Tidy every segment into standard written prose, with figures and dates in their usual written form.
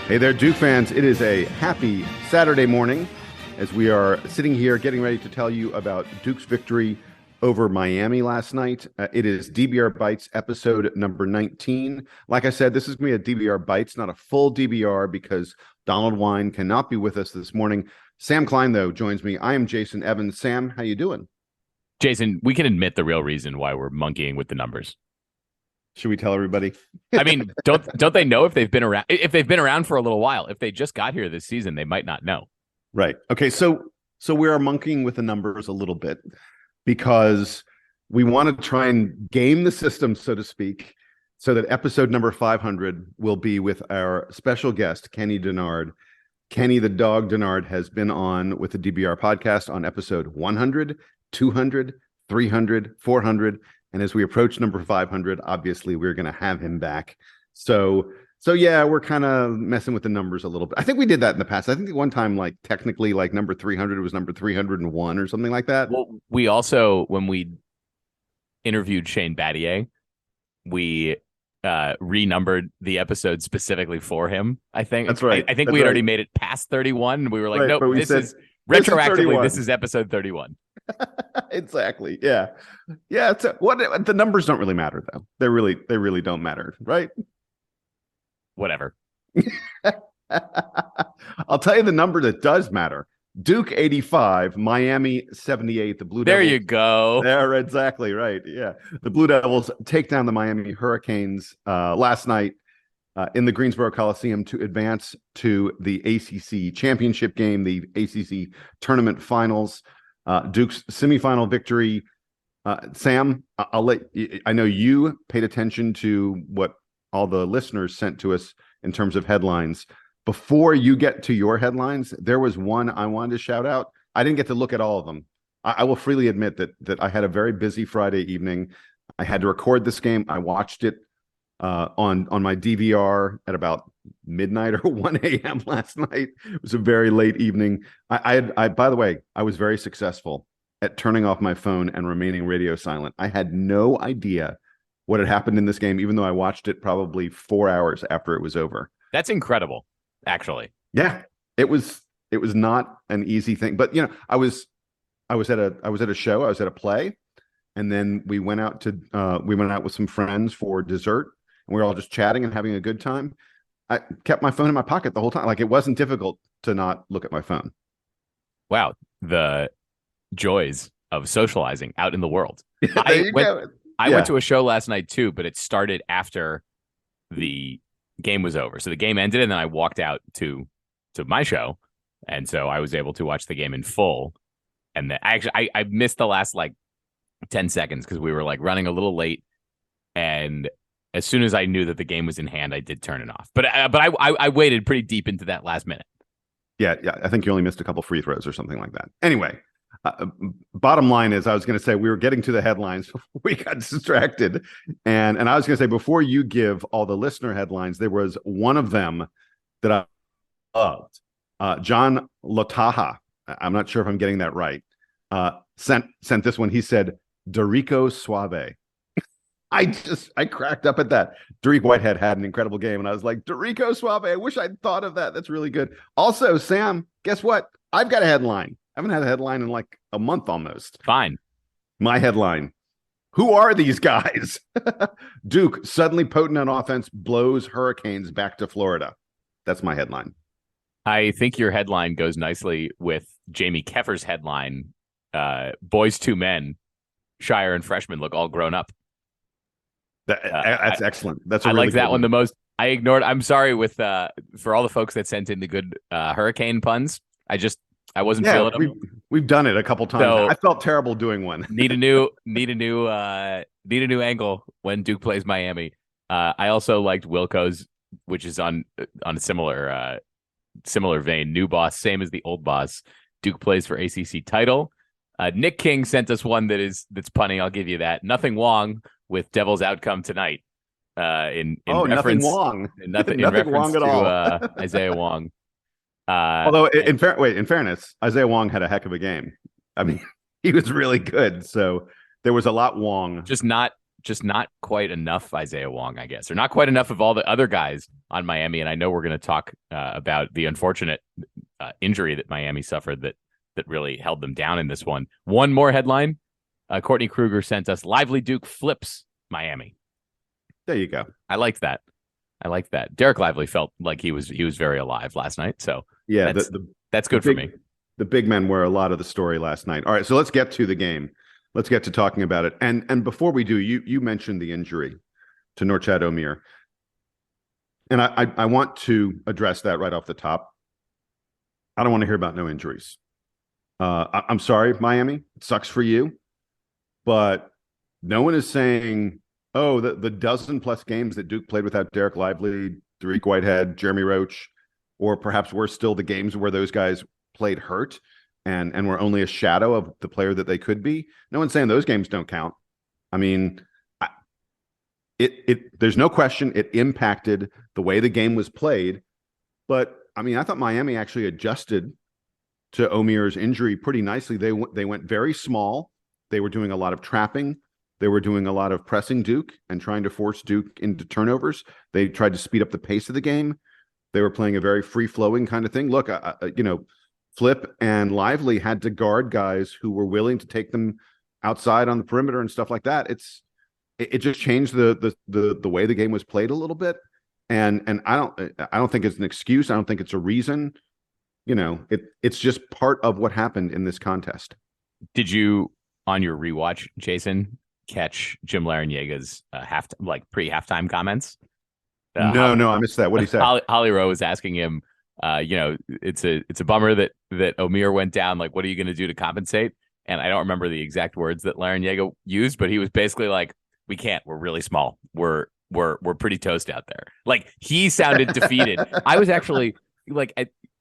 Hey there, Duke fans. It is a happy Saturday morning as we are sitting here getting ready to tell you about Duke's victory over Miami last night. It is DBR Bites episode number 19. Like I said, this is going to be a DBR Bites, not a full DBR because Donald Wine cannot be with us this morning. Sam Klein, though, joins me. I am Jason Evans. Sam, how you doing? Jason, we can admit the real reason why we're monkeying with the numbers. Should we tell everybody? I mean, don't they know if they've been around? If they've been around for a little while, if they just got here this season, they might not know. Right. Okay. So we are monkeying with the numbers a little bit because we want to try and game the system, so to speak, so that episode number 500 will be with our special guest, Kenny Denard. Kenny the Dog Denard has been on with the DBR podcast on episode 100, 200, 300, 400. And as we approach number 500, obviously, we're going to have him back. So yeah, we're kind of messing with the numbers a little bit. I think we did that in the past. I think at one time, like technically, like number 300 was number 301 or something like that. Well, we also, when we interviewed Shane Battier, we renumbered the episode specifically for him. I think that's right. I think we had already made it past 31. We were like, nope, this is retroactively. This is episode 31. Exactly. Yeah. What the numbers don't really matter though. They really don't matter, right? Whatever. I'll tell you the number that does matter. Duke 85, Miami 78. The Blue Devils. There you go. There, exactly right. Yeah, the Blue Devils take down the Miami Hurricanes last night in the Greensboro Coliseum to advance to the ACC championship game, the ACC tournament finals. Duke's semifinal victory. Sam, I know you paid attention to what all the listeners sent to us in terms of headlines. Before you get to your headlines, there was one I wanted to shout out. I didn't get to look at all of them. I will freely admit that I had a very busy Friday evening. I had to record this game. I watched it on my DVR at about midnight or 1 a.m. last night. It was a very late evening. I by the way, I was very successful at turning off my phone and remaining radio silent. I had no idea what had happened in this game, even though I watched it probably 4 hours after it was over. That's incredible, actually. Yeah, it was not an easy thing, but I was at a show, I was at a play, and then we went out with some friends for dessert. And we were all just chatting and having a good time. I kept my phone in my pocket the whole time. Like, it wasn't difficult to not look at my phone. Wow. The joys of socializing out in the world. I went to a show last night too, but it started after the game was over. So the game ended and then I walked out to my show. And so I was able to watch the game in full. And then I missed the last like 10 seconds because we were like running a little late. And as soon as I knew that the game was in hand, I did turn it off. But I waited pretty deep into that last minute. Yeah. I think you only missed a couple free throws or something like that. Anyway, bottom line is, I was going to say we were getting to the headlines. We got distracted, and I was going to say, before you give all the listener headlines, there was one of them that I loved. John Lotaha, I'm not sure if I'm getting that right, sent this one. He said, "Dorico Suave." I cracked up at that. Dariq Whitehead had an incredible game, and I was like, Dorico Suave, I wish I'd thought of that. That's really good. Also, Sam, guess what? I've got a headline. I haven't had a headline in like a month almost. Fine. My headline. Who are these guys? Duke, suddenly potent on offense, blows Hurricanes back to Florida. That's my headline. I think your headline goes nicely with Jamie Keffer's headline. Boys to men, Scheyer and freshmen look all grown up. That's excellent. That's I like that one the most. I ignored. I'm sorry for all the folks that sent in the good hurricane puns. I wasn't feeling them. We've done it a couple times. So, I felt terrible doing one. need a new angle when Duke plays Miami. I also liked Wilco's, which is on a similar vein. New boss, same as the old boss. Duke plays for ACC title. Nick King sent us one that's punny. I'll give you that. Nothing Wong with Devil's outcome tonight. In reference, nothing Wong. Nothing Wong at all. Isaiah Wong. Although in fairness, Isaiah Wong had a heck of a game. I mean, he was really good. So there was a lot Wong. Just not just not quite enough Isaiah Wong, I guess, or not quite enough of all the other guys on Miami. And I know we're going to talk about the unfortunate injury that Miami suffered that really held them down in this one. One more headline. Courtney Kruger sent us Lively Duke flips Miami. There you go. I liked that. Derek Lively felt like he was very alive last night. So yeah, that's good for me. The big men were a lot of the story last night. All right, so let's get to the game. Let's get to talking about it. And before we do, you mentioned the injury to Norchad Omier. And I want to address that right off the top. I don't want to hear about no injuries. I'm sorry, Miami. It sucks for you. But no one is saying, oh, the dozen plus games that Duke played without Derek Lively, Dariq Whitehead, Jeremy Roach, or perhaps worse still, the games where those guys played hurt and were only a shadow of the player that they could be. No one's saying those games don't count. I mean, there's no question it impacted the way the game was played. But I mean, I thought Miami actually adjusted to Omier's injury pretty nicely. They went very small. They were doing a lot of trapping. They were doing a lot of pressing Duke and trying to force Duke into turnovers. They tried to speed up the pace of the game. They were playing a very free-flowing kind of thing. Look, Flip and Lively had to guard guys who were willing to take them outside on the perimeter and stuff like that. It just changed the way the game was played a little bit. And I don't think it's an excuse. I don't think it's a reason. It's just part of what happened in this contest. Did you, on your rewatch, Jason, catch Jim Laranjega's pre-halftime comments? No, I missed that. What did he say? Holly Rowe was asking him, it's a bummer that Omier went down. Like, what are you going to do to compensate? And I don't remember the exact words that Laranjega used, but he was basically like, we can't. We're really small. We're pretty toast out there. Like, he sounded defeated. I was actually like,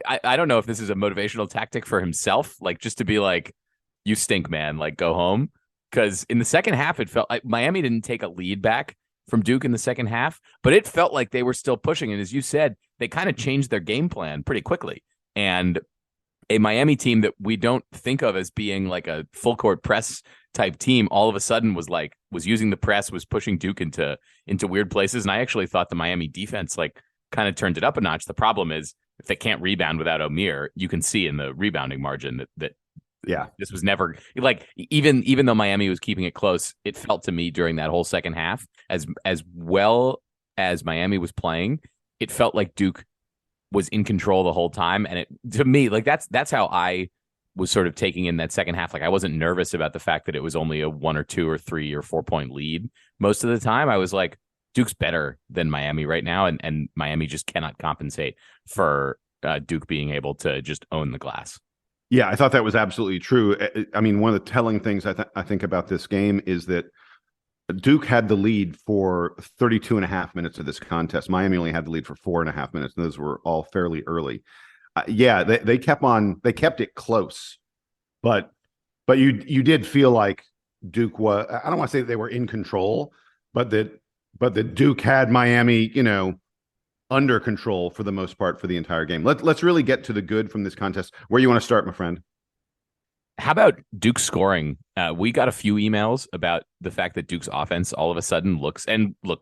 I don't know if this is a motivational tactic for himself, like just to be like, you stink, man. Like, go home. Because in the second half, it felt like Miami didn't take a lead back from Duke in the second half, but it felt like they were still pushing. And as you said, they kind of changed their game plan pretty quickly. And a Miami team that we don't think of as being like a full court press type team, all of a sudden was using the press, was pushing Duke into weird places. And I actually thought the Miami defense kind of turned it up a notch. The problem is if they can't rebound without Omier, you can see in the rebounding margin that yeah, this was never like, even though Miami was keeping it close, it felt to me during that whole second half, as well as Miami was playing, it felt like Duke was in control the whole time. And to me, like that's how I was sort of taking in that second half. Like, I wasn't nervous about the fact that it was only a 1 or 2 or 3 or 4 point lead. Most of the time I was like, Duke's better than Miami right now. And Miami just cannot compensate for Duke being able to just own the glass. Yeah, I thought that was absolutely true. I mean, one of the telling things I think about this game is that Duke had the lead for 32 and a half minutes of this contest. Miami only had the lead for 4.5 minutes, and those were all fairly early. They kept it close, but you did feel like Duke was, I don't want to say that they were in control, but that Duke had Miami, under control for the most part for the entire game. Let's really get to the good from this contest. Where you want to start, my friend? How about Duke's scoring? We got a few emails about the fact that Duke's offense all of a sudden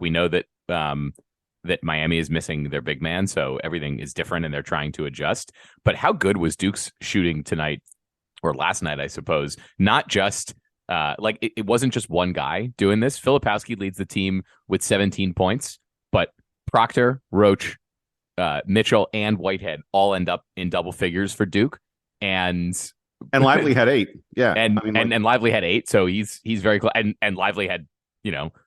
we know that that Miami is missing their big man, so everything is different and they're trying to adjust. But how good was Duke's shooting tonight, or last night, I suppose? Not just it wasn't just one guy doing this. Filipowski leads the team with 17 points, but Proctor, Roach, Mitchell, and Whitehead all end up in double figures for Duke, and Lively had 8. Yeah, and Lively had 8, so he's very close. And Lively had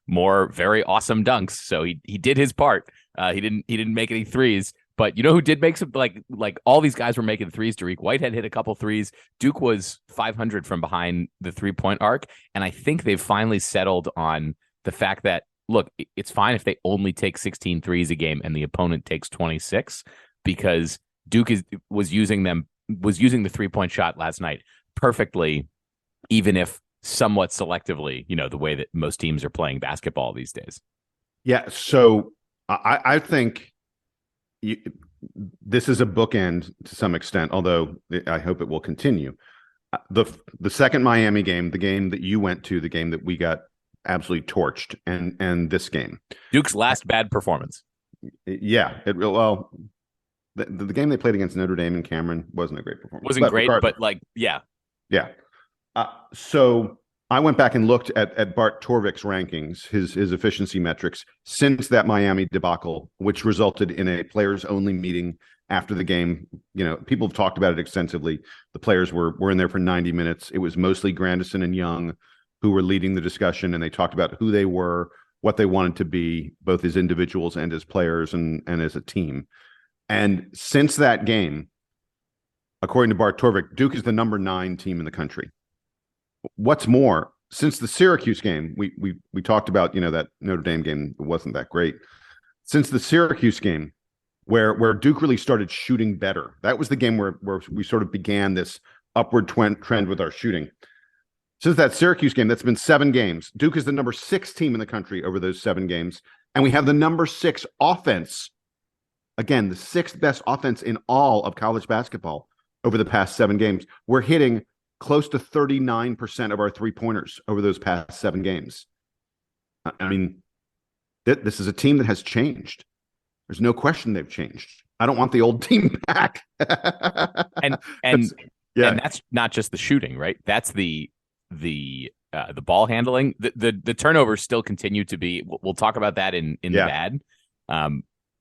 more very awesome dunks, so he did his part. He didn't make any threes, but who did make some, like all these guys were making threes. Dariq Whitehead hit a couple threes. Duke was 500 from behind the 3-point arc, and I think they've finally settled on the fact that, look, it's fine if they only take 16 threes a game and the opponent takes 26, because Duke was using the 3-point shot last night perfectly, even if somewhat selectively, the way that most teams are playing basketball these days. Yeah. So I think this is a bookend to some extent, although I hope it will continue. The second Miami game, the game that you went to, the game that we got absolutely torched, and this game, Duke's last bad performance. yeah, the game they played against Notre Dame and Cameron wasn't a great performance. Wasn't great, regardless. but like, yeah. So I went back and looked at Bart Torvik's rankings, his efficiency metrics since that Miami debacle, which resulted in a players only meeting after the game. People have talked about it extensively. The players were in there for 90 minutes. It was mostly Grandison and Young who were leading the discussion, and they talked about who they were, what they wanted to be, both as individuals and as players and as a team. And since that game, according to Bart Torvik, Duke is the number 9 team in the country. What's more, since the Syracuse game, we talked about, that Notre Dame game wasn't that great. Since the Syracuse game, where Duke really started shooting better, that was the game where we sort of began this upward trend with our shooting. Since that Syracuse game, that's been 7 games. Duke is the number 6 team in the country over those 7 games. And we have the number 6 offense. Again, the 6th best offense in all of college basketball over the past 7 games. We're hitting close to 39% of our 3-pointers over those past 7 games. I mean, this is a team that has changed. There's no question they've changed. I don't want the old team back. and that's not just the shooting, right? That's the ball handling. The turnovers still continue to be. We'll talk about that in the bad.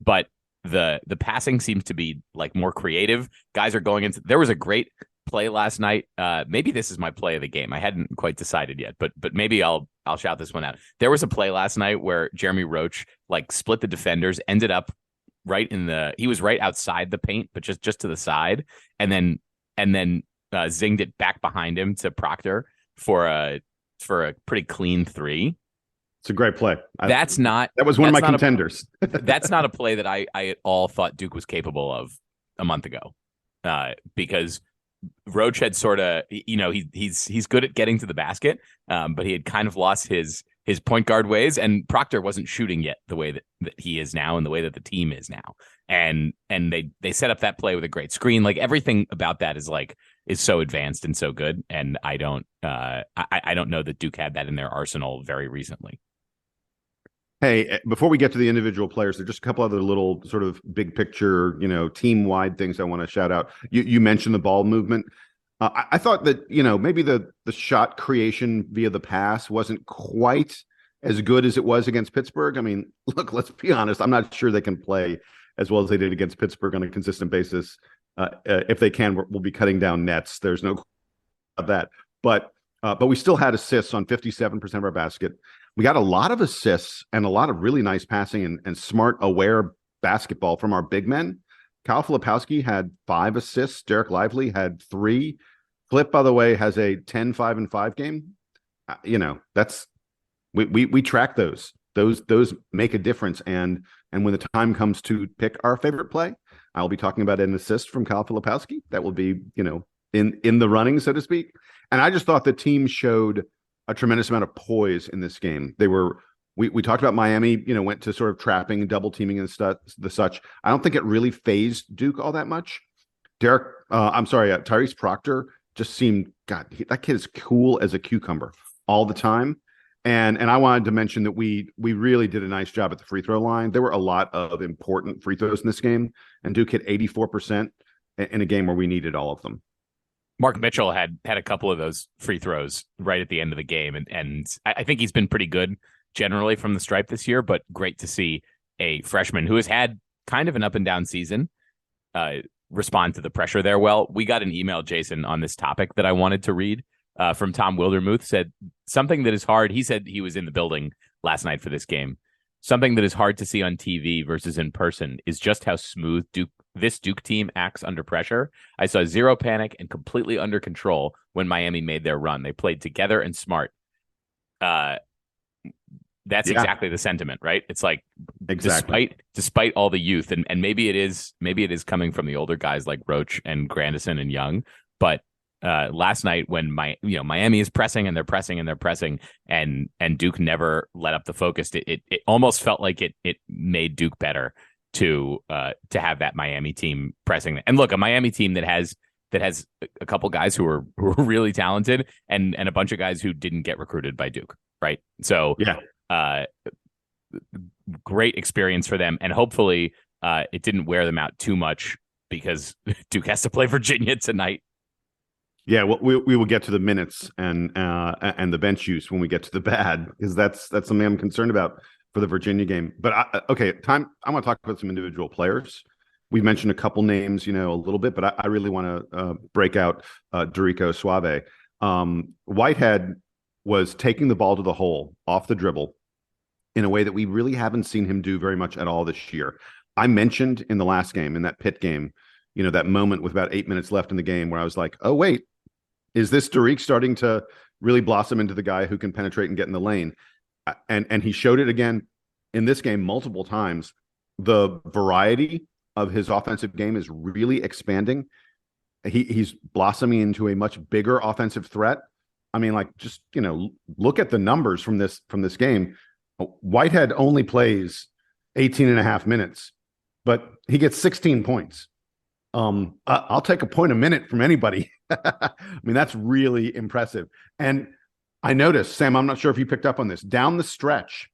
But the passing seems to be like more creative. Guys are going into. There was a great play last night. Maybe this is my play of the game. I hadn't quite decided yet, but maybe I'll shout this one out. There was a play last night where Jeremy Roach like split the defenders, ended up he was right outside the paint, but just to the side, and then zinged it back behind him to Proctor for a pretty clean 3. It's a great play. That was one of my contenders. That's not a play that I at all thought Duke was capable of a month ago, because Roach had sort of, he's good at getting to the basket, but he had kind of lost his point guard ways, and Proctor wasn't shooting yet the way that he is now and the way that the team is now. And they set up that play with a great screen. Like everything about that is so advanced and so good. And I don't know that Duke had that in their arsenal very recently. Hey, before we get to the individual players, there's just a couple other little sort of big picture, team-wide things I want to shout out. You mentioned the ball movement. I thought that, maybe the shot creation via the pass wasn't quite as good as it was against Pittsburgh. I mean, look, let's be honest. I'm not sure they can play as well as they did against Pittsburgh on a consistent basis. If they can, we'll be cutting down nets. There's no of that. But we still had assists on 57% of our basket. We got a lot of assists and a lot of really nice passing and smart, aware basketball from our big men. Kyle Filipowski had 5 assists. Derek Lively had 3. Flip, by the way, has a 10, 5, and 5 game. That's we track those. Those make a difference. And when the time comes to pick our favorite play, I'll be talking about an assist from Kyle Filipowski. That will be, in the running, so to speak. And I just thought the team showed a tremendous amount of poise in this game. We talked about Miami, went to sort of trapping, double teaming and the such. I don't think it really phased Duke all that much. Tyrese Proctor just seemed, that kid is cool as a cucumber all the time. And I wanted to mention that we really did a nice job at the free throw line. There were a lot of important free throws in this game, and Duke hit 84% in a game where we needed all of them. Mark Mitchell had a couple of those free throws right at the end of the game, and I think he's been pretty good generally from the stripe this year, but great to see a freshman who has had kind of an up and down season respond to the pressure there. Well, we got an email, Jason, on this topic that I wanted to read from Tom Wildermuth. Said something that is hard. He said he was in the building last night for this game. Something that is hard to see on TV versus in person is just how smooth this Duke team acts under pressure. I saw zero panic and completely under control when Miami made their run. They played together and smart. That's exactly the sentiment, right? It's like despite all the youth, and maybe it is coming from the older guys like Roach and Grandison and Young, but last night when Miami is pressing and they're pressing and they're pressing and Duke never let up the focus, it almost felt like it made Duke better to have that Miami team pressing. And look, a Miami team that has that has a couple guys who are really talented and a bunch of guys who didn't get recruited by Duke, right? So yeah, great experience for them, and hopefully it didn't wear them out too much because Duke has to play Virginia tonight. Yeah, well, we will get to the minutes and the bench use when we get to the bad, because that's something I'm concerned about for the Virginia game. But I want to talk about some individual players. We mentioned a couple names, a little bit, but I really want to break out Dorico Suave. Whitehead was taking the ball to the hole off the dribble in a way that we really haven't seen him do very much at all this year. I mentioned in the last game, in that Pitt game, that moment with about 8 minutes left in the game where I was like, oh, wait, is this Doric starting to really blossom into the guy who can penetrate and get in the lane? And he showed it again in this game multiple times. The variety of his offensive game is really expanding. He's blossoming into a much bigger offensive threat. I mean, like, just, look at the numbers from this game. Whitehead only plays 18 and a half minutes, but he gets 16 points. I'll take a point a minute from anybody. I mean, that's really impressive. And I noticed, Sam, I'm not sure if you picked up on this, down the stretch,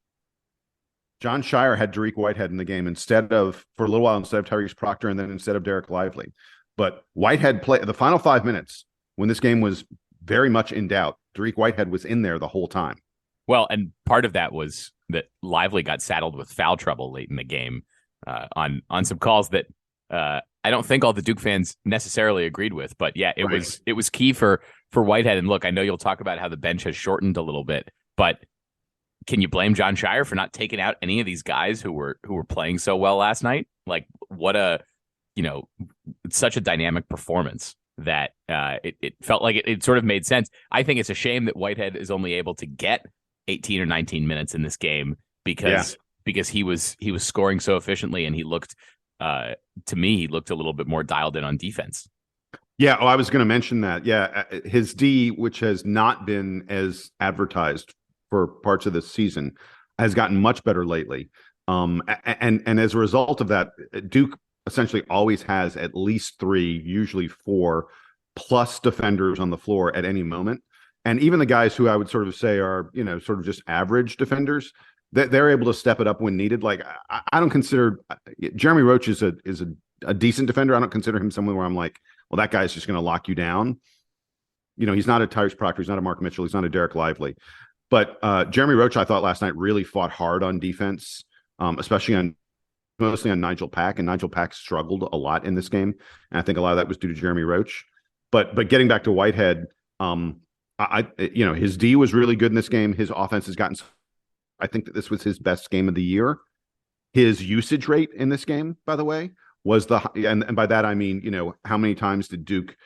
Jon Scheyer had Doric Whitehead in the game for a little while, instead of Tyrese Proctor, and then instead of Derek Lively. But Whitehead played the final 5 minutes when this game was very much in doubt. Doric Whitehead was in there the whole time. Well, and part of that was that Lively got saddled with foul trouble late in the game on some calls that I don't think all the Duke fans necessarily agreed with. But yeah, it was key for Whitehead. And look, I know you'll talk about how the bench has shortened a little bit, but can you blame Jon Scheyer for not taking out any of these guys who were playing so well last night? Like, what it's such a dynamic performance that it felt like it sort of made sense. I think it's a shame that Whitehead is only able to get 18 or 19 minutes in this game because he was scoring so efficiently, and he looked to me, he looked a little bit more dialed in on defense. Yeah, I was going to mention that. Yeah, his D, which has not been as advertised for parts of this season, has gotten much better lately. And as a result of that, Duke essentially always has at least 3, usually 4 plus defenders on the floor at any moment. And even the guys who I would sort of say are, sort of just average defenders, they're able to step it up when needed. Like, I don't consider Jeremy Roach is a decent defender. I don't consider him someone where I'm like, well, that guy's just going to lock you down. He's not a Tyrese Proctor. He's not a Mark Mitchell. He's not a Derek Lively. But Jeremy Roach, I thought last night, really fought hard on defense, especially mostly on Nigel Pack. And Nigel Pack struggled a lot in this game. And I think a lot of that was due to Jeremy Roach. But getting back to Whitehead, his D was really good in this game. His offense has gotten, I think that this was his best game of the year. His usage rate in this game, by the way, was and by that I mean, how many times did Duke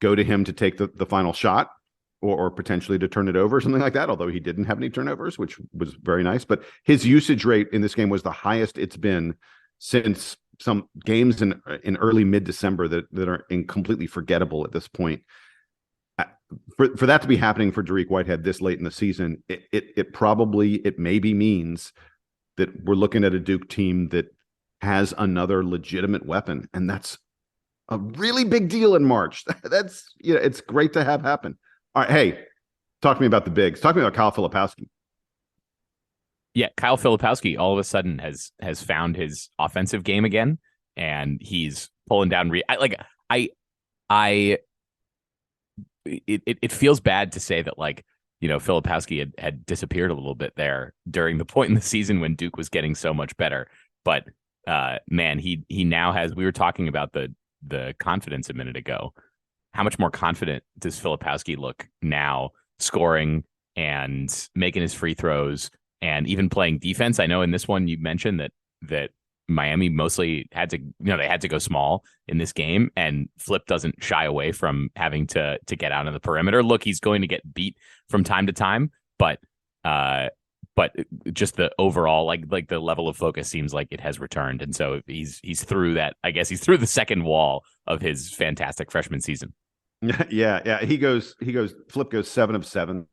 go to him to take the final shot or potentially to turn it over, something like that, although he didn't have any turnovers, which was very nice. But his usage rate in this game was the highest it's been since some games in early mid-December that are completely forgettable at this point. For that to be happening for Doric Whitehead this late in the season, it maybe means that we're looking at a Duke team that has another legitimate weapon, and that's a really big deal in March. That's it's great to have happen. All right, hey, talk to me about the bigs. Talk to me about Kyle Filipowski. Yeah, Kyle Filipowski all of a sudden has found his offensive game again, and he's pulling down. It feels bad to say that, like, Filipowski had disappeared a little bit there during the point in the season when Duke was getting so much better. But man, he now has. We were talking about the confidence a minute ago. How much more confident does Filipowski look now, scoring and making his free throws and even playing defense? I know in this one you mentioned that Miami mostly had to, they had to go small in this game, and Flip doesn't shy away from having to get out on the perimeter. Look, he's going to get beat from time to time, but just the overall, like the level of focus seems like it has returned. And so he's through that. I guess he's through the second wall of his fantastic freshman season. Yeah. Flip goes 7 of 7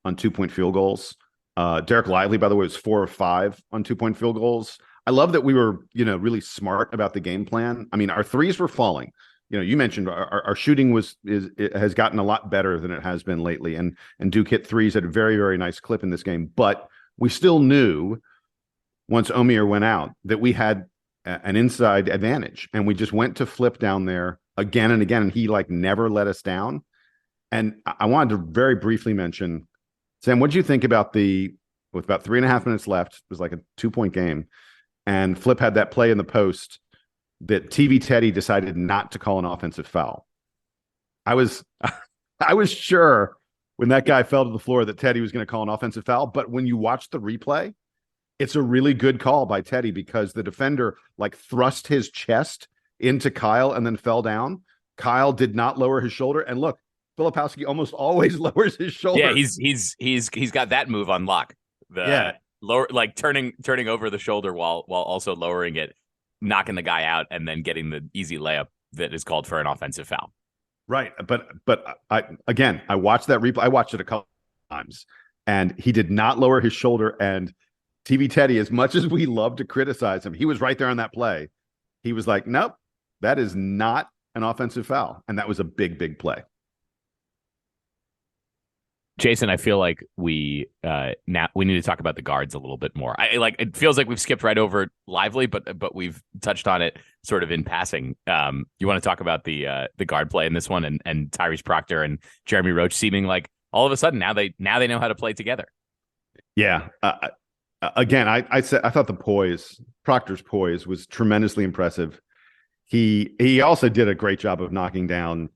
on 2-point field goals. Derek Lively, by the way, was 4 of 5 on 2-point field goals. I love that we were, really smart about the game plan. I mean, our threes were falling. you mentioned our shooting has gotten a lot better than it has been lately, and Duke hit threes at a very, very nice clip in this game. But we still knew once Omier went out that we had an inside advantage, and we just went to Flip down there again and again, and he like never let us down. And I wanted to very briefly mention, Sam, what did you think about with about 3.5 minutes left? It was like a 2-point game, and Flip had that play in the post that TV Teddy decided not to call an offensive foul. I was sure when that guy fell to the floor that Teddy was going to call an offensive foul, but when you watch the replay, it's a really good call by Teddy because the defender like thrust his chest into Kyle and then fell down. Kyle did not lower his shoulder, and look, Filipowski almost always lowers his shoulder. Yeah, he's got that move on lock. Lower, like turning over the shoulder while also lowering it, knocking the guy out, and then getting the easy layup that is called for an offensive foul. Right, but I watched that replay. I watched it a couple times, and he did not lower his shoulder. And TV Teddy, as much as we love to criticize him, he was right there on that play. He was like, "Nope, that is not an offensive foul," and that was a big, big play. Jason, I feel like we need to talk about the guards a little bit more. It feels like we've skipped right over Lively, but we've touched on it sort of in passing. You want to talk about the guard play in this one and Tyrese Proctor and Jeremy Roach seeming like all of a sudden now they know how to play together. Yeah. Again, I thought Proctor's poise was tremendously impressive. He also did a great job of knocking down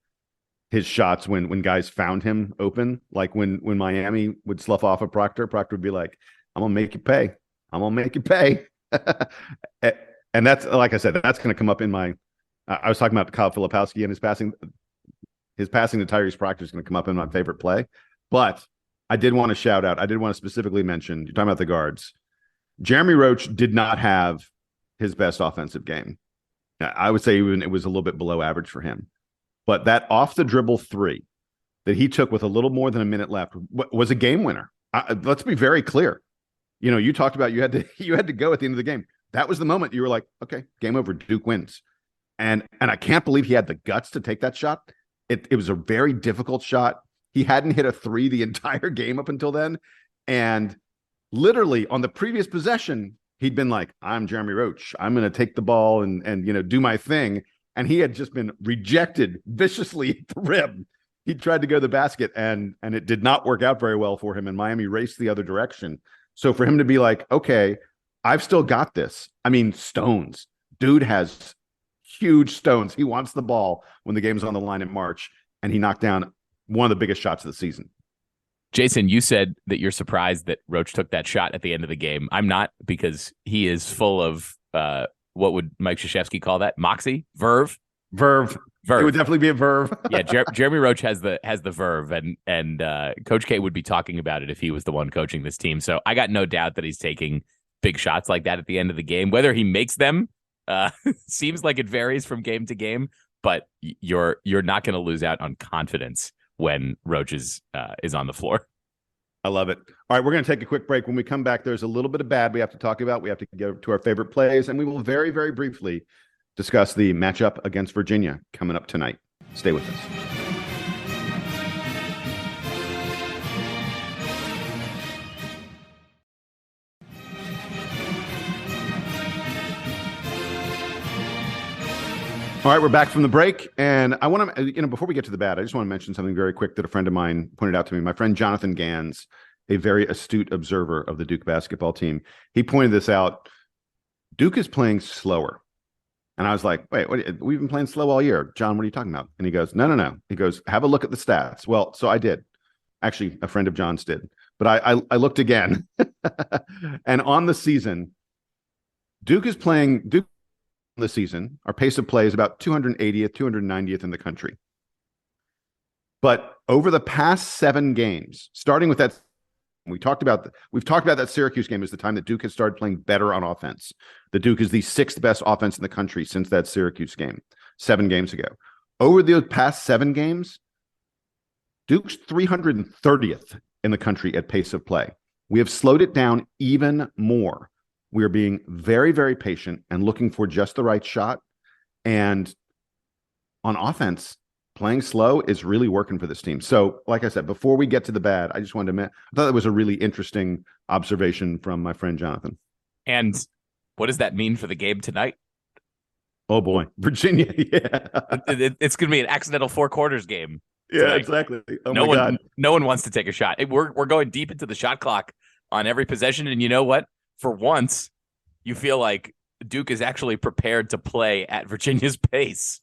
his shots when guys found him open. Like when Miami would slough off a Proctor would be like, "I'm gonna make you pay. I'm gonna make you pay." And that's, like I said, that's going to come up in my. I was talking about Kyle Filipowski and his passing. His passing to Tyrese Proctor is going to come up in my favorite play. But I did want to shout out. I did want to specifically mention. You're talking about the guards. Jeremy Roach did not have his best offensive game. I would say even it was a little bit below average for him. But that off the dribble three that he took with a little more than a minute left was a game winner. Let's be very clear. You talked about you had to go at the end of the game. That was the moment you were like, okay, game over. Duke wins. And I can't believe he had the guts to take that shot. It was a very difficult shot. He hadn't hit a three the entire game up until then. And literally on the previous possession, he'd been like, I'm Jeremy Roach. I'm going to take the ball and do my thing. And he had just been rejected viciously at the rim. He tried to go to the basket, and it did not work out very well for him. And Miami raced the other direction. So for him to be like, okay, I've still got this. I mean, stones. Dude has huge stones. He wants the ball when the game's on the line in March, and he knocked down one of the biggest shots of the season. Jason, you said that you're surprised that Roach took that shot at the end of the game. I'm not, because he is full of what would Mike Krzyzewski call that? Moxie? Verve. It would definitely be a verve. Yeah, Jeremy Roach has the verve, and Coach K would be talking about it if he was the one coaching this team. So I got no doubt that he's taking big shots like that at the end of the game. Whether he makes them seems like it varies from game to game, but you're not going to lose out on confidence when Roach is on the floor. I love it. All right, we're going to take a quick break. When we come back, there's a little bit of bad we have to talk about. We have to get to our favorite plays, and we will very, very briefly discuss the matchup against Virginia coming up tonight. Stay with us. All right, we're back from the break, and I want to, before we get to the bad, I just want to mention something very quick that a friend of mine pointed out to me. My friend Jonathan Gans, a very astute observer of the Duke basketball team, he pointed this out. Duke is playing slower. And I was like, wait, we've been playing slow all year. John, what are you talking about? And he goes, no. He goes, have a look at the stats. Well, so I did. Actually, a friend of John's did. But I looked again. And on the season, Duke the season, our pace of play is about 280th, 290th in the country. But over the past 7 games, starting with that, we've talked about that Syracuse game as the time that Duke has started playing better on offense. The Duke is the 6th best offense in the country since that Syracuse game 7 games ago. Over the past 7 games, Duke's 330th in the country at pace of play. We have slowed it down even more. We are being very, very patient and looking for just the right shot. And on offense, playing slow is really working for this team. So, like I said, before we get to the bad, I just wanted to I thought that was a really interesting observation from my friend Jonathan. And what does that mean for the game tonight? Oh boy, Virginia. Yeah. It's going to be an accidental 4 quarters game. Yeah, tonight. exactly. Oh no my God. No one wants to take a shot. We're going deep into the shot clock on every possession. And you know what? For once, you feel like Duke is actually prepared to play at Virginia's pace.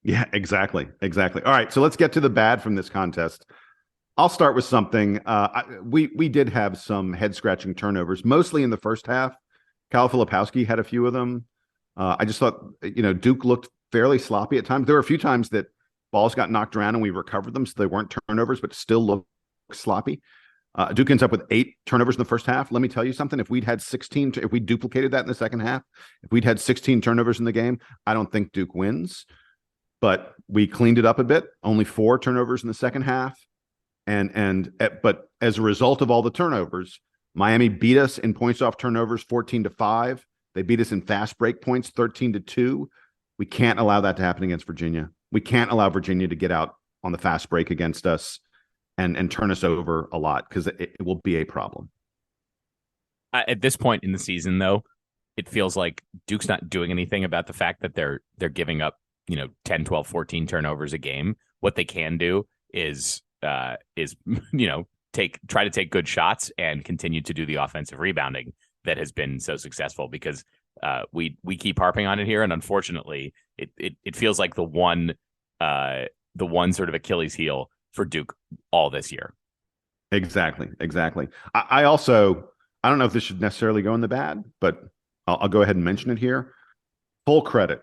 Yeah, exactly. Exactly. All right. So let's get to the bad from this contest. I'll start with something. We did have some head scratching turnovers, mostly in the first half. Kyle Filipowski had a few of them. I just thought, Duke looked fairly sloppy at times. There were a few times that balls got knocked around and we recovered them, so they weren't turnovers, but still looked sloppy. Duke ends up with 8 turnovers in the first half. Let me tell you something. If we'd had 16, if we duplicated that in the second half, if we'd had 16 turnovers in the game, I don't think Duke wins. But we cleaned it up a bit. Only 4 turnovers in the second half. But as a result of all the turnovers, Miami beat us in points off turnovers 14-5. They beat us in fast break points 13-2. We can't allow that to happen against Virginia. We can't allow Virginia to get out on the fast break against us and turn us over a lot, because it will be a problem. At this point in the season, though, it feels like Duke's not doing anything about the fact that they're giving up 10, 12, 14 turnovers a game. What they can do is try to take good shots and continue to do the offensive rebounding that has been so successful, because we keep harping on it here, and unfortunately it feels like the one sort of Achilles heel for Duke all this year. Exactly. I don't know if this should necessarily go in the bad, but I'll go ahead and mention it here. Full credit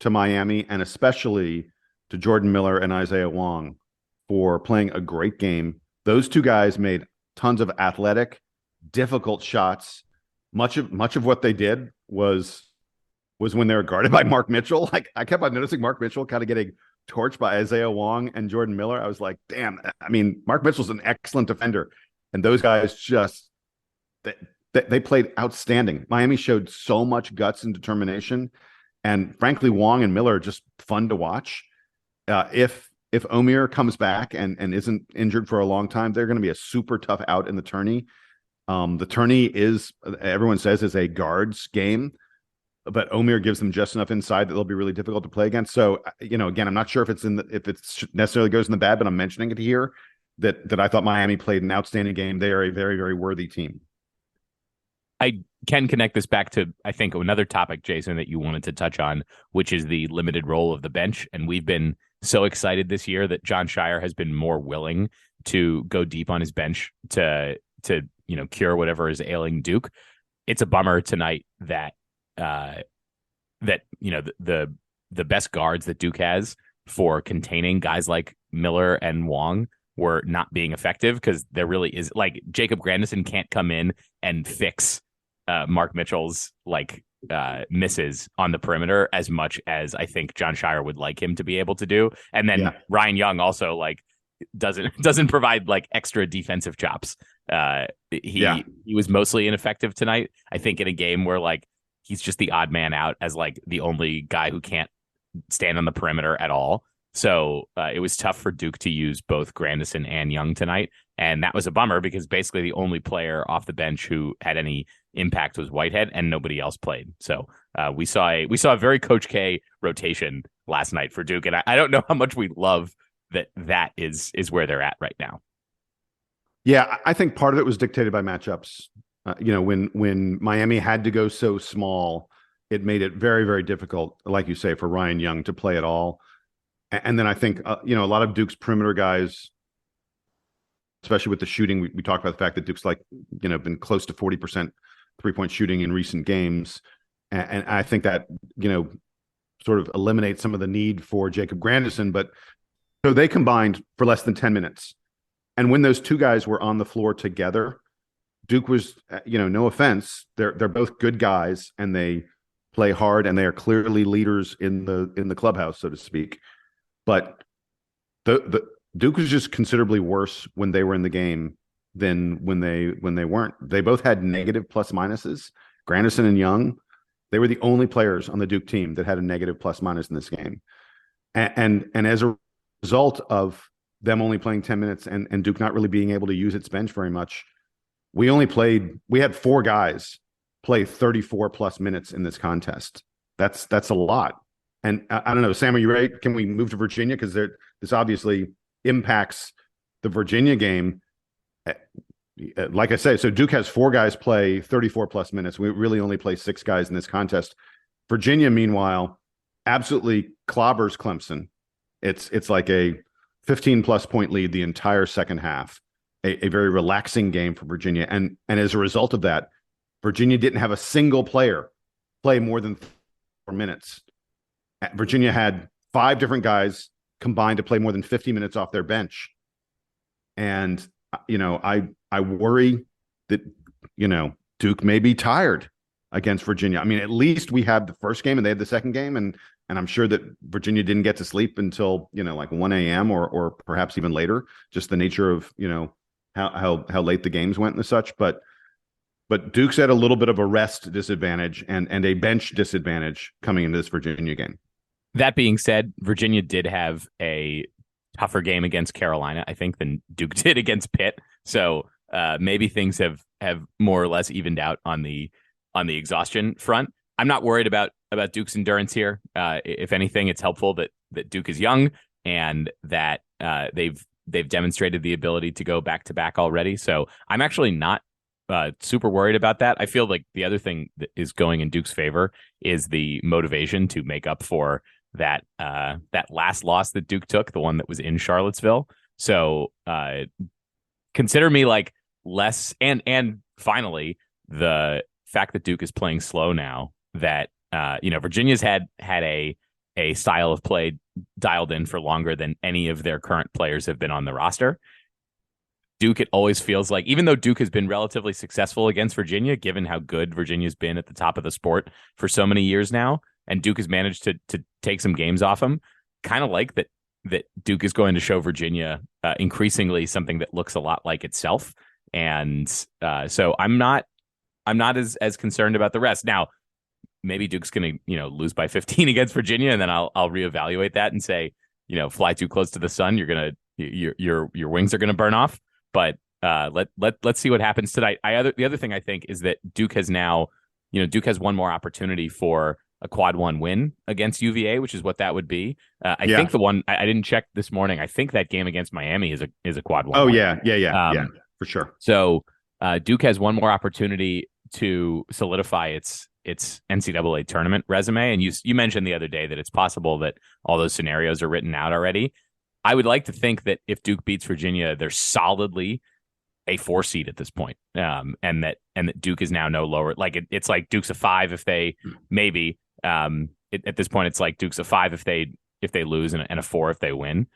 to Miami, and especially to Jordan Miller and Isaiah Wong for playing a great game. Those two guys made tons of athletic, difficult shots. Much of what they did was when they were guarded by Mark Mitchell. Like, I kept on noticing Mark Mitchell kind of getting torched by Isaiah Wong and Jordan Miller. I was like, damn. I mean, Mark Mitchell's an excellent defender, and those guys just they played outstanding. Miami showed so much guts and determination, and frankly, Wong and Miller are just fun to watch. If Omier comes back and isn't injured for a long time, they're going to be a super tough out in the tourney. The tourney everyone says, is a guards game, but Omier gives them just enough inside that they'll be really difficult to play against. So, again, I'm not sure if it's necessarily goes in the bad, but I'm mentioning it here that I thought Miami played an outstanding game. They are a very, very worthy team. I can connect this back to, I think, another topic, Jason, that you wanted to touch on, which is the limited role of the bench. And we've been so excited this year that Jon Scheyer has been more willing to go deep on his bench to cure whatever is ailing Duke. It's a bummer tonight that the best guards that Duke has for containing guys like Miller and Wong were not being effective, because there really is, like, Jacob Grandison can't come in and fix Mark Mitchell's misses on the perimeter as much as I think Jon Scheyer would like him to be able to do. And then Ryan Young also doesn't provide extra defensive chops. He was mostly ineffective tonight. I think in a game where he's just the odd man out as the only guy who can't stand on the perimeter at all. So it was tough for Duke to use both Grandison and Young tonight. And that was a bummer, because basically the only player off the bench who had any impact was Whitehead, and nobody else played. So we saw a very Coach K rotation last night for Duke. And I don't know how much we love that is where they're at right now. Yeah, I think part of it was dictated by matchups. When Miami had to go so small, it made it very, very difficult, like you say, for Ryan Young to play at all. And then I think, a lot of Duke's perimeter guys, especially with the shooting, we talked about the fact that Duke's been close to 40% 3-point shooting in recent games. And I think that, sort of eliminates some of the need for Jacob Grandison. But so they combined for less than 10 minutes. And when those two guys were on the floor together, Duke was, no offense, they're both good guys, and they play hard, and they are clearly leaders in the clubhouse, so to speak. But the Duke was just considerably worse when they were in the game than when they weren't. They both had negative plus minuses. Grandison and Young, they were the only players on the Duke team that had a negative plus minus in this game. And as a result of them only playing 10 minutes and Duke not really being able to use its bench very much, we had 4 guys play 34 plus minutes in this contest. That's a lot. And I don't know, Sam, are you ready? Can we move to Virginia? Because this obviously impacts the Virginia game. Like I say, so Duke has 4 guys play 34 plus minutes. We really only play 6 guys in this contest. Virginia, meanwhile, absolutely clobbers Clemson. It's like a 15 plus point lead the entire second half. A very relaxing game for Virginia. And as a result of that, Virginia didn't have a single player play more than 4 minutes. Virginia had 5 different guys combined to play more than 50 minutes off their bench. And, I worry that, Duke may be tired against Virginia. I mean, at least we had the first game and they had the second game. And I'm sure that Virginia didn't get to sleep until, like 1 a.m. or perhaps even later, just the nature of, how late the games went and such. But Duke's at a little bit of a rest disadvantage and a bench disadvantage coming into this Virginia game. That being said, Virginia did have a tougher game against Carolina, I think, than Duke did against Pitt. So maybe things have more or less evened out on the exhaustion front. I'm not worried about Duke's endurance here. If anything, it's helpful that Duke is young and that they've demonstrated the ability to go back to back already. So I'm actually not super worried about that. I feel like the other thing that is going in Duke's favor is the motivation to make up for that last loss that Duke took, the one that was in Charlottesville. So consider me like less, and finally the fact that Duke is playing slow now, that Virginia's had a style of play dialed in for longer than any of their current players have been on the roster. Duke, it always feels like, even though Duke has been relatively successful against Virginia, given how good Virginia's been at the top of the sport for so many years now, and Duke has managed to take some games off them, kind of like that Duke is going to show Virginia increasingly something that looks a lot like itself. And so I'm not as concerned about the rest. Now, maybe Duke's going to, lose by 15 against Virginia, and then I'll reevaluate that and say, fly too close to the sun, your wings are going to burn off. But let's see what happens tonight. The other thing I think is that Duke has now, Duke has one more opportunity for a quad 1 win against UVA, which is what that would be. I think the one I didn't check this morning. I think that game against Miami is a quad 1. Oh win. Yeah, for sure. So Duke has one more opportunity to solidify its NCAA tournament resume. And you mentioned the other day that it's possible that all those scenarios are written out already. I would like to think that if Duke beats Virginia, they're solidly a 4 seed at this point. And that Duke is now no lower. Like it's like Duke's a 5 if they maybe at this point, it's like Duke's a 5 if they lose and a 4 if they win,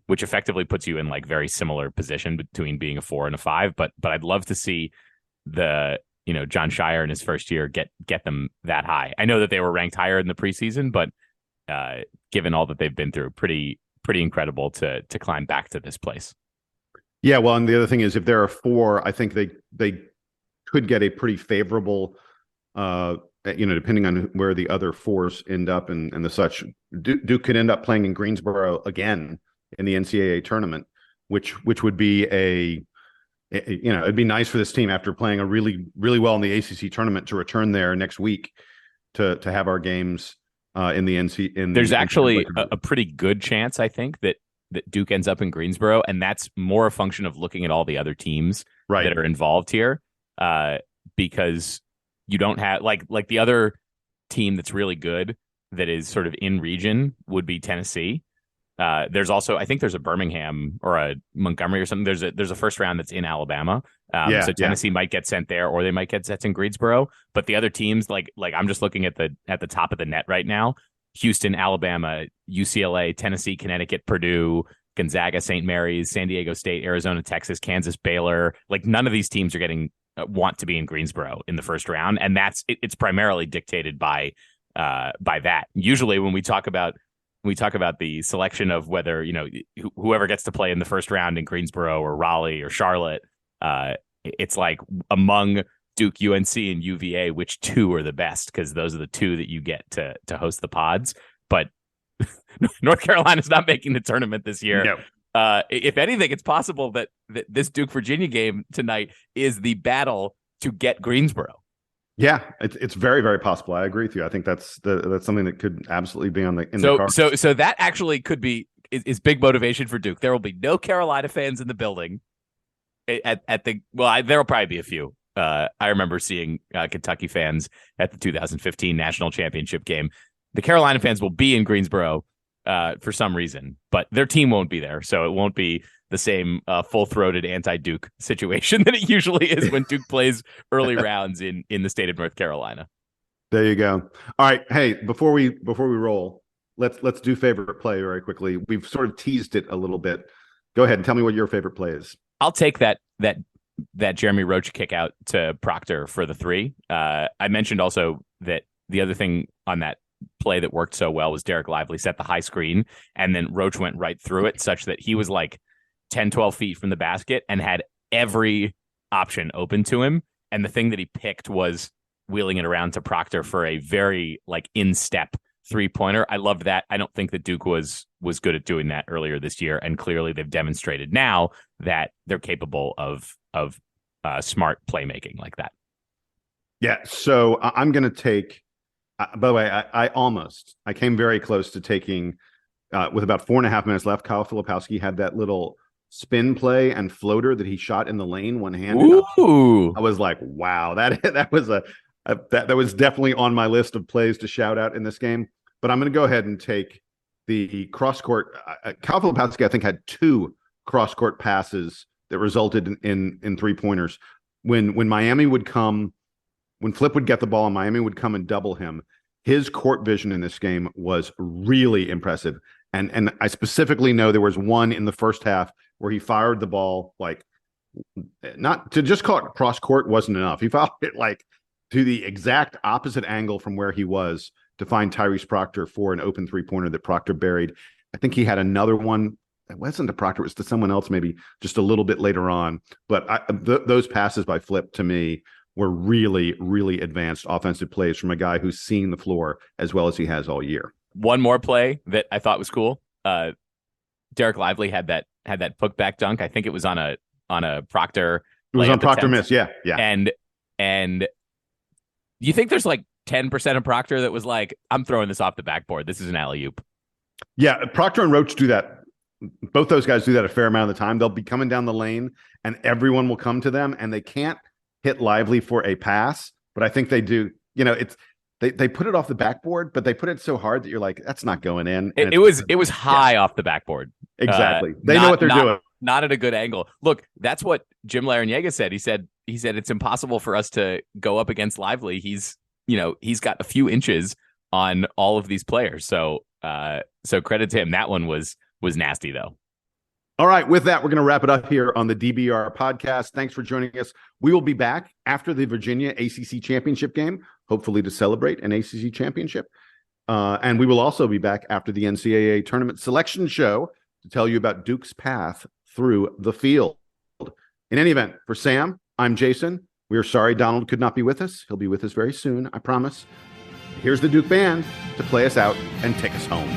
which effectively puts you in like very similar position between being a 4 and a 5. But I'd love to see the Jon Scheyer in his first year get them that high. I know that they were ranked higher in the preseason, but given all that they've been through, pretty incredible to climb back to this place. Yeah, well, and the other thing is, if there are 4, I think they could get a pretty favorable, depending on where the other 4s end up and the such. Duke could end up playing in Greensboro again in the NCAA tournament, which would be it'd be nice for this team after playing a really, really well in the ACC tournament to return there next week to have our games in the NC. There's actually a pretty good chance, I think, that Duke ends up in Greensboro, and that's more a function of looking at all the other teams that are involved here, because you don't have like the other team that's really good that is sort of in region would be Tennessee. There's also, I think there's a Birmingham or a Montgomery or something. There's a first round that's in Alabama. So Tennessee might get sent there, or they might get sent in Greensboro. But the other teams, like I'm just looking at the top of the net right now: Houston, Alabama, UCLA, Tennessee, Connecticut, Purdue, Gonzaga, St. Mary's, San Diego State, Arizona, Texas, Kansas, Baylor. Like none of these teams are want to be in Greensboro in the first round, and it's primarily dictated by that. Usually, when we talk about the selection of whether whoever gets to play in the first round in Greensboro or Raleigh or Charlotte, it's like among Duke, UNC, and UVA, which 2 are the best, because those are the 2 that you get to host the pods. But North Carolina's not making the tournament this year. No. If anything, it's possible that this Duke Virginia game tonight is the battle to get Greensboro. Yeah, it's very, very possible. I agree with you. I think that's something that could absolutely be in the cards. So that actually could be is big motivation for Duke. There will be no Carolina fans in the building. There will probably be a few. I remember seeing Kentucky fans at the 2015 national championship game. The Carolina fans will be in Greensboro for some reason, but their team won't be there, so it won't be the same full-throated anti-Duke situation that it usually is when Duke plays early rounds in the state of North Carolina. There you go. All right, hey, before we roll, let's do favorite play very quickly. We've sort of teased it a little bit. Go ahead and tell me what your favorite play is. I'll take that Jeremy Roach kick out to Proctor for the 3. I mentioned also that the other thing on that play that worked so well was Derek Lively set the high screen, and then Roach went right through it, such that he was like 10, 12 feet from the basket and had every option open to him. And the thing that he picked was wheeling it around to Proctor for a very like in-step 3-pointer. I loved that. I don't think that Duke was good at doing that earlier this year, and clearly they've demonstrated now that they're capable of smart playmaking like that. Yeah, so I'm going to take. By the way, I came very close to taking with about 4.5 minutes left. Kyle Filipowski had that little spin play and floater that he shot in the lane one-handed. Ooh. I was like, wow, that was definitely on my list of plays to shout out in this game. But I'm going to go ahead and take the cross-court. Kyle Filipowski, I think, had 2 cross-court passes that resulted in 3-pointers. When Miami would come. When Flip would get the ball and Miami would come and double him, his court vision in this game was really impressive. And I specifically know there was one in the first half where he fired the ball, like, not to just call it cross court wasn't enough. He fired it like to the exact opposite angle from where he was to find Tyrese Proctor for an open 3-pointer that Proctor buried. I think he had another one. It wasn't to Proctor, it was to someone else, maybe just a little bit later on. But those passes by Flip to me were really, really advanced offensive plays from a guy who's seeing the floor as well as he has all year. One more play that I thought was cool. Derek Lively had that putback dunk. I think it was on a Proctor. It was on Proctor miss. Yeah. And you think there's like 10% of Proctor that was like, I'm throwing this off the backboard. This is an alley-oop. Yeah, Proctor and Roach do that. Both those guys do that a fair amount of the time. They'll be coming down the lane and everyone will come to them, and they can't hit Lively for a pass, but I think they do. It's they put it off the backboard, but they put it so hard that you're like, that's not going in. It was high off the backboard. Exactly. They know what they're doing. Not at a good angle. Look, that's what Jim Larrañaga said. He said it's impossible for us to go up against Lively. He's got a few inches on all of these players. So credit to him. That one was nasty though. All right, with that, we're going to wrap it up here on the DBR podcast. Thanks for joining us. We will be back after the Virginia ACC championship game, hopefully to celebrate an ACC championship. And we will also be back after the NCAA tournament selection show to tell you about Duke's path through the field. In any event, for Sam, I'm Jason. We are sorry Donald could not be with us. He'll be with us very soon, I promise. Here's the Duke band to play us out and take us home.